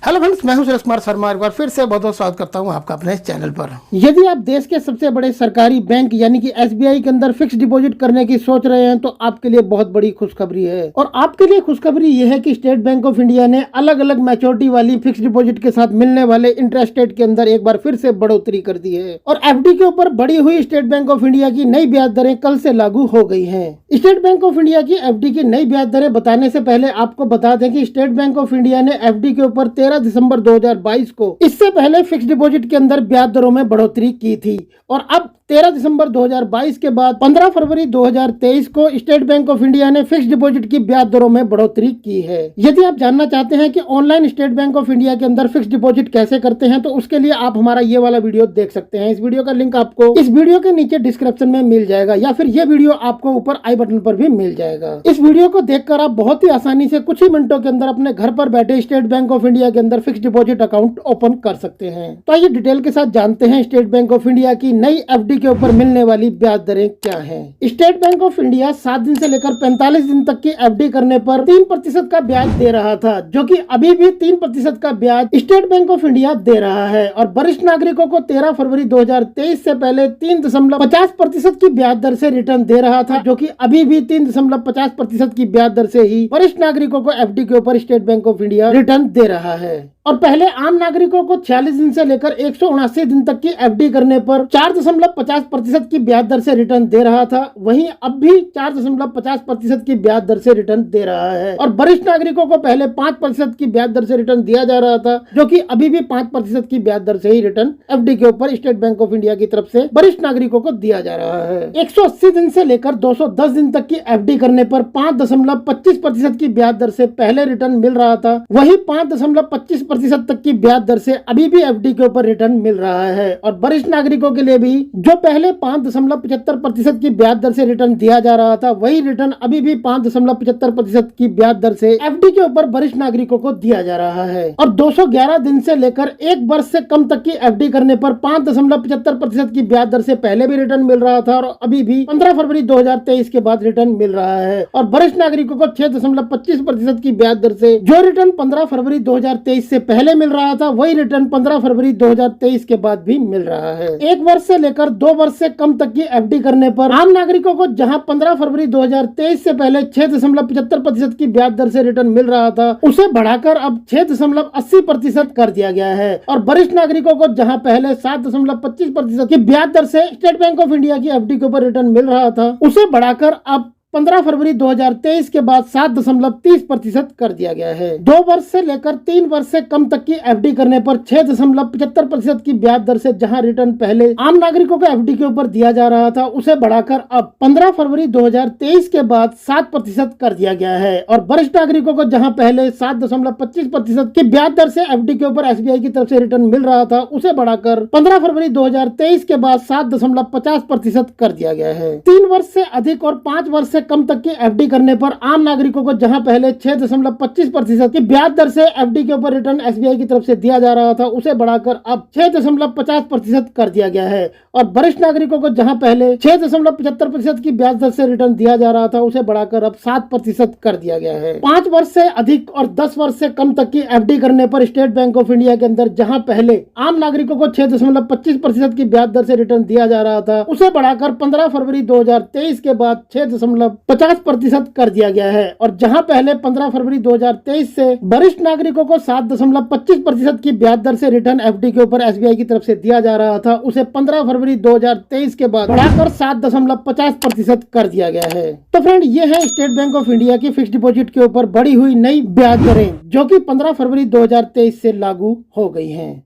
Hello friends, मैं हूं सुरेश कुमार शर्मा। एक बार फिर से बहुत बहुत स्वागत करता हूं आपका अपने इस चैनल पर। यदि आप देश के सबसे बड़े सरकारी बैंक यानी कि एसबीआई के अंदर फिक्स डिपॉजिट करने की सोच रहे हैं तो आपके लिए बहुत बड़ी खुशखबरी है। और आपके लिए खुशखबरी यह है कि स्टेट बैंक ऑफ इंडिया ने अलग अलग मैच्योरिटी वाली फिक्स डिपॉजिट के साथ मिलने वाले इंटरेस्ट रेट के अंदर एक बार फिर से बढ़ोतरी कर दी है। और एफडी के ऊपर बढ़ी हुई स्टेट बैंक ऑफ इंडिया की नई ब्याज दरें कल से लागू हो गई है। स्टेट बैंक ऑफ इंडिया की एफडी की नई ब्याज दरें बताने से पहले आपको बता दें कि स्टेट बैंक ऑफ इंडिया ने एफडी के ऊपर 13 दिसंबर 2022 को इससे पहले फिक्स डिपॉजिट के अंदर ब्याज दरों में बढ़ोतरी की थी। और अब 13 दिसंबर 2022 के बाद 15 फरवरी 2023 को स्टेट बैंक ऑफ इंडिया ने फिक्स डिपॉजिट की ब्याज दरों में बढ़ोतरी की है। यदि आप जानना चाहते हैं कि online state Bank of India के अंदर फिक्स डिपॉजिट कैसे करते हैं तो उसके लिए आप हमारा ये वाला वीडियो देख सकते हैं। इस वीडियो का लिंक आपको इस वीडियो के नीचे डिस्क्रिप्शन में मिल जाएगा या फिर ये वीडियो आपको ऊपर आई बटन पर भी मिल जाएगा। इस वीडियो को देखकर आप बहुत ही आसानी से कुछ ही मिनटों के अंदर अपने घर पर बैठे स्टेट बैंक ऑफ इंडिया के अंदर फिक्स डिपॉजिट अकाउंट ओपन कर सकते हैं। तो आइए डिटेल के साथ जानते हैं स्टेट बैंक ऑफ इंडिया की नई एफडी के ऊपर मिलने वाली ब्याज दरें क्या हैं। स्टेट बैंक ऑफ इंडिया 7 दिन से लेकर 45 दिन तक की एफडी करने पर 3% का ब्याज दे रहा था, जो कि अभी भी 3% का ब्याज स्टेट बैंक ऑफ इंडिया दे रहा है। और वरिष्ठ नागरिकों को 13 फरवरी 2023 से पहले 3.50% की ब्याज दर से रिटर्न दे रहा था, जो कि अभी भी 3.50% की ब्याज दर से ही वरिष्ठ नागरिकों को एफडी के ऊपर State Bank of India return दे रहा है। और पहले आम नागरिकों को 46 दिन से लेकर 179 दिन तक की एफडी करने पर 4.50% की ब्याज दर से रिटर्न दे रहा था, वहीं अब भी 4.50% की ब्याज दर से रिटर्न दे रहा है। और वरिष्ठ नागरिकों को पहले 5% की ब्याज दर से रिटर्न दिया जा रहा था, जो कि अभी भी 5% की ब्याज दर से ही रिटर्न एफडी के ऊपर स्टेट बैंक ऑफ इंडिया की तरफ से वरिष्ठ नागरिकों को दिया जा रहा है। 180 दिन से लेकर 210 दिन तक की एफडी करने पर 5.25% की ब्याज दर से पहले रिटर्न मिल रहा था, वही 5.25% तक की ब्याज दर से अभी भी एफडी के ऊपर रिटर्न मिल रहा है। और वरिष्ठ नागरिकों के लिए भी जो पहले 5.75% की ब्याज दर से रिटर्न दिया जा रहा था, वही रिटर्न अभी भी 5.75% की ब्याज दर से एफडी के ऊपर वरिष्ठ नागरिकों को दिया जा रहा है। और 211 दिन से लेकर 1 वर्ष से कम तक की एफडी करने पर 5.75% की ब्याज दर से पहले भी रिटर्न मिल रहा था और अभी भी 15 फरवरी 2023 के बाद रिटर्न मिल रहा है। और वरिष्ठ नागरिकों को 6.25% की ब्याज दर से जो रिटर्न 15 फरवरी 2023 से पहले मिल रहा था, वही रिटर्न 15 फरवरी 2023 के बाद भी मिल रहा है। 1 वर्ष से लेकर 2 वर्ष से कम तक की एफडी करने पर आम नागरिकों को जहां 15 फरवरी 2023 से पहले 6.75% की ब्याज दर से रिटर्न मिल रहा था, उसे बढ़ाकर अब 6.80% कर दिया गया है। और वरिष्ठ नागरिकों को जहां पहले 7.25% की ब्याज दर से स्टेट बैंक ऑफ इंडिया की एफडी के ऊपर रिटर्न मिल रहा था, उसे बढ़ाकर अब 15 फरवरी 2023 के बाद 7.30% कर दिया गया है। 2 वर्ष से लेकर 3 वर्ष से कम तक की एफडी करने पर 6.75% की ब्याज दर से जहां रिटर्न पहले आम नागरिकों को एफडी के ऊपर दिया जा रहा था, उसे बढ़ाकर अब 15 फरवरी 2023 के बाद 7% कर दिया गया है। और वरिष्ठ नागरिकों को जहां पहले 7.25% की ब्याज दर से एफडी के ऊपर एसबीआई की तरफ से रिटर्न मिल रहा था, उसे बढ़ाकर 15 फरवरी 2023 के बाद 7.50% कर दिया गया है। 3 वर्ष से अधिक और 5 वर्ष से कम तक की एफडी करने पर आम नागरिकों को जहां पहले 6.25% की ब्याज दर से एफडी के ऊपर रिटर्न एसबीआई की तरफ से दिया जा रहा था, उसे बढ़ाकर अब 6.50% कर दिया गया है। और वरिष्ठ नागरिकों को जहां पहले 6.75% की ब्याज दर से रिटर्न दिया जा रहा था, उसे बढ़ाकर अब 7% कर दिया गया है। 5 वर्ष से अधिक और 10 वर्ष से कम तक की एफडी करने पर स्टेट बैंक ऑफ इंडिया के अंदर जहां पहले आम नागरिकों को 6.25% की ब्याज दर से रिटर्न दिया जा रहा था, उसे बढ़ाकर 15 फरवरी 2023 के बाद 6.50% कर दिया गया है। और जहां पहले 15 फरवरी 2023 से वरिष्ठ नागरिकों को 7.25% की ब्याज दर से रिटर्न एफडी के ऊपर एसबीआई की तरफ से दिया जा रहा था, उसे 15 फरवरी 2023 के बाद बढ़ाकर 7.50% कर दिया गया है। तो फ्रेंड, ये है स्टेट बैंक ऑफ इंडिया की फिक्स डिपॉजिट के ऊपर बढ़ी हुई नई ब्याज दरें, जो कि 15 फरवरी 2023 से लागू हो गई हैं।